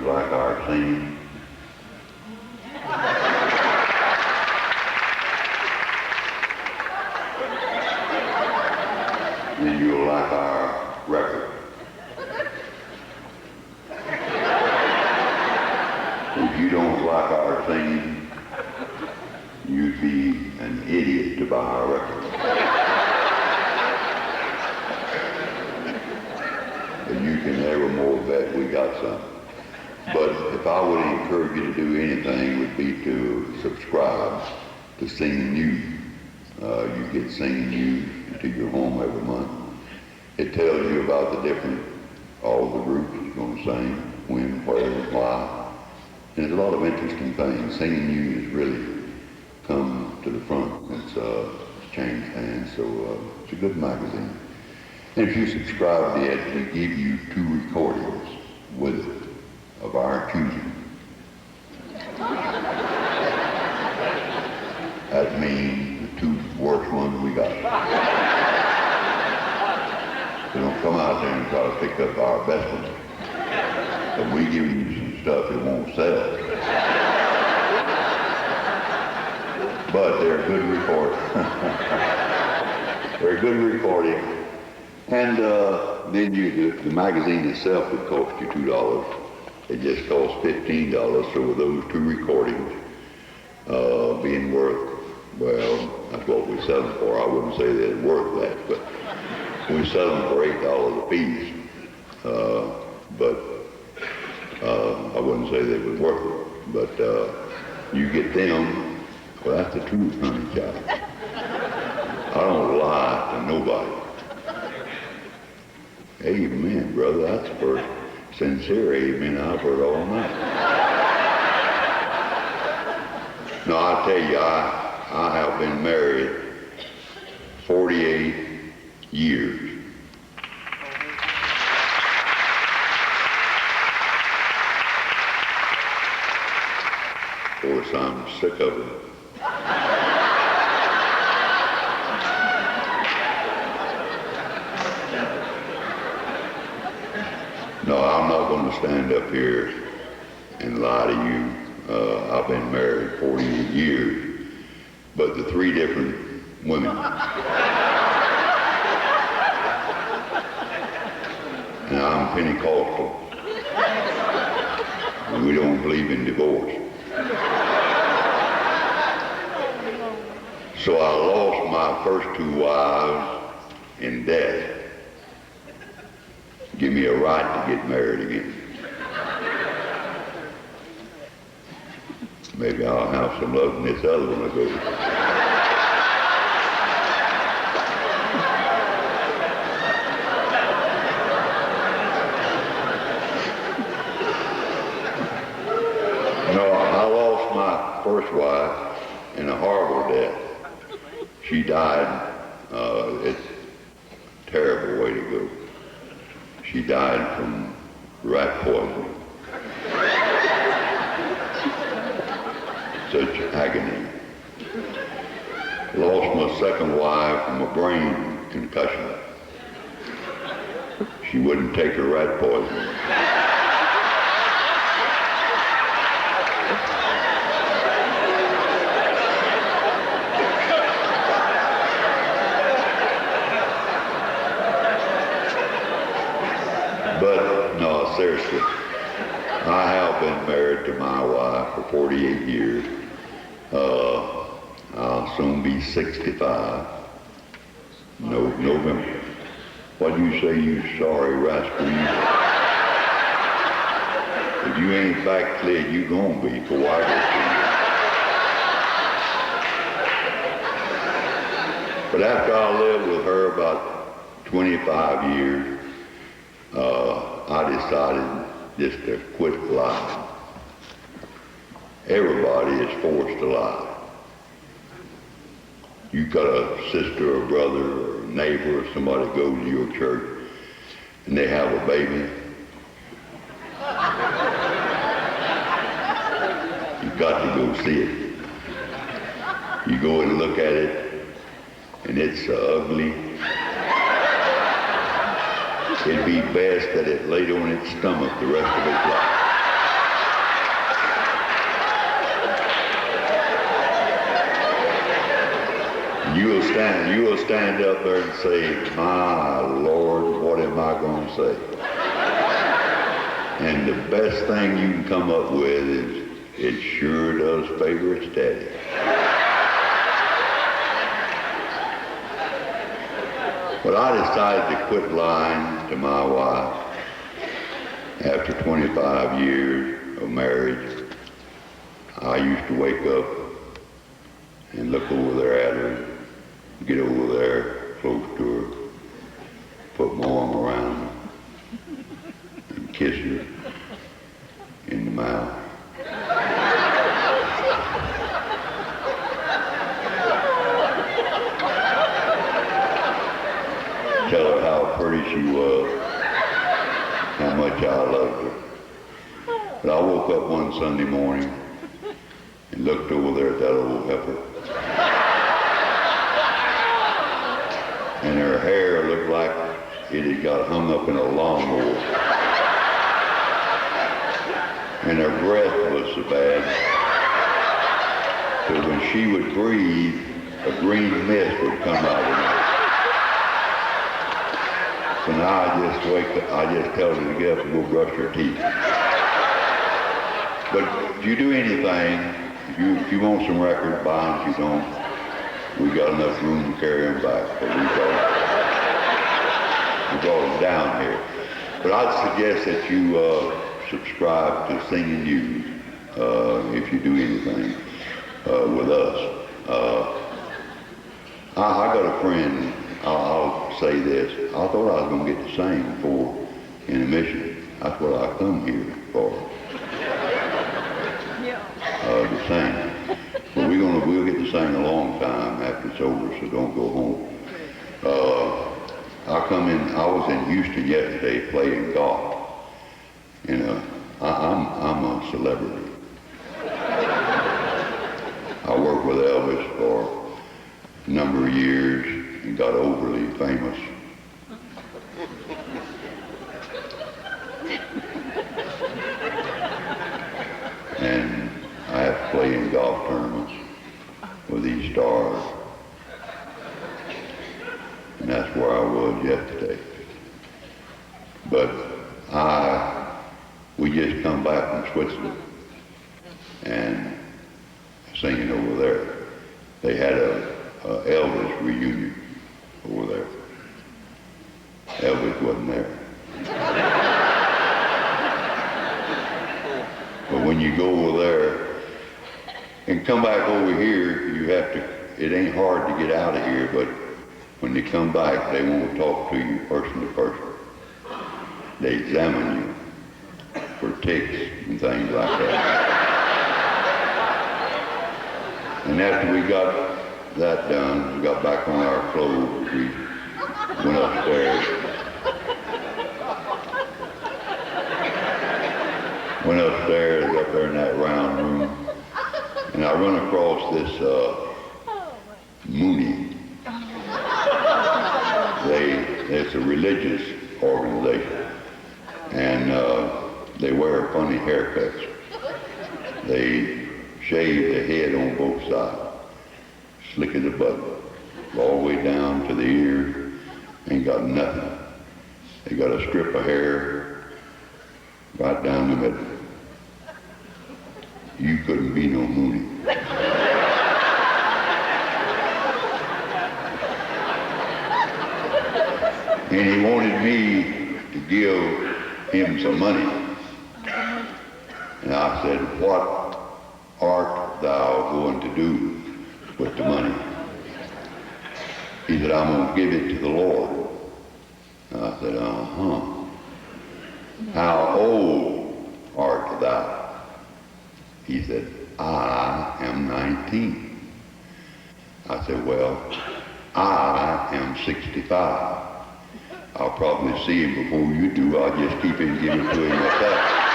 like our singing, then you'll like our record. If you don't like our singing, you'd be an idiot to buy our record. But you can never more bet we got some. But if I would encourage you to do anything, it would be to subscribe to Singing News. You get Singing News to your home every month. It tells you about all the groups that's going to sing, when, where, why. And there's a lot of interesting things. Singing News has really come to the front. It's changed hands, so it's a good magazine. And if you subscribe to it, we give you 2 recordings with it of our choosing. That means the 2 worst ones we got. So don't come out there and try to pick up our best ones. But we give you some stuff that won't sell. But they're a good recording. They're a good recording. And then the magazine itself would cost you $2. It just costs $15. So with those 2 recordings being worth, well, that's what we sell them for. I wouldn't say they're worth that, but we sell them for $8 a piece. But I wouldn't say they was worth it. But you get them, well, that's the truth, honey, child. I don't lie to nobody. Amen, brother. That's the first sincere amen I've heard all night. No, I tell you, I have been married 48 years. Of course, I'm sick of it. No, I'm not going to stand up here and lie to you. I've been married 48 years, but the 3 different women. And I'm Pentecostal. And we don't believe in divorce. So I lost my first 2 wives in death. Give me a right to get married again. Maybe I'll have some luck in this other one I go to. No, I lost my first wife in a horrible death. She died. It's a terrible way to go. She died from rat poisoning. Such agony. Lost my second wife from a brain concussion. She wouldn't take her rat poison. But no, seriously, I have been married to my wife for 48 years. I'll soon be 65. November. What do you say, you sorry rascal? If you ain't backslid, you gonna be for why But after I lived with her about 25 years, I decided just to quit lying. Everybody is forced to lie. You got a sister or brother or neighbor or somebody goes to your church and they have a baby. You've got to go see it. You go and look at it and it's ugly. It'd be best that it laid on its stomach the rest of its life. you will stand up there and say, my Lord, what am I going to say? And the best thing you can come up with is, it sure does favor its daddy. But I decided to quit lying to my wife after 25 years of marriage. I used to wake up and look over there at her, get over there close to her, put my arm around her, and kiss her in the mouth. Tell her how pretty she was, how much I loved her. But I woke up one Sunday morning and looked over there at that old heifer. And her hair looked like it had got hung up in a lawnmower. And her breath was so bad that when she would breathe, a green mist would come out of her. So now I just tell her to get up and go brush her teeth. But if you do anything, if you want some records, buy them. If you don't, we got enough room to carry them back. But we brought them down here. But I'd suggest that you subscribe to Singing News if you do anything with us. I got a friend, I'll say this, I thought I was going to get to sing before in a mission. That's what I come here for, to sing. But we'll get to sing a long time after it's over, so don't go home. I was in Houston yesterday playing golf. You know, I'm a celebrity. I worked with Elvis for a number of years and got overly famous. And I have to play in golf tournaments with these stars. And that's where I was yesterday. But we just come back from Switzerland and singing over there. They had a Elvis reunion over there. Elvis wasn't there. But when you go over there and come back over here, you have to, it ain't hard to get out of here, but when they come back, they won't talk to you person to person. They examine you for ticks and things like that. And after we got that done, we got back on our clothes, we went upstairs. Went upstairs, up there in that round room, and I run across this Mooney. It's a religious organization, and they wear funny haircuts. They shave the head on both sides, slick as a button, all the way down to the ears, ain't got nothing. They got a strip of hair right down the middle. You couldn't be no Mooney. And he wanted me to give him some money. And I said, what art thou going to do with the money? He said, I'm going to give it to the Lord. And I said, How old art thou? He said, I am 19. I said, well, I am 65. I'll probably see him before you do. I'll just keep him giving to him like that.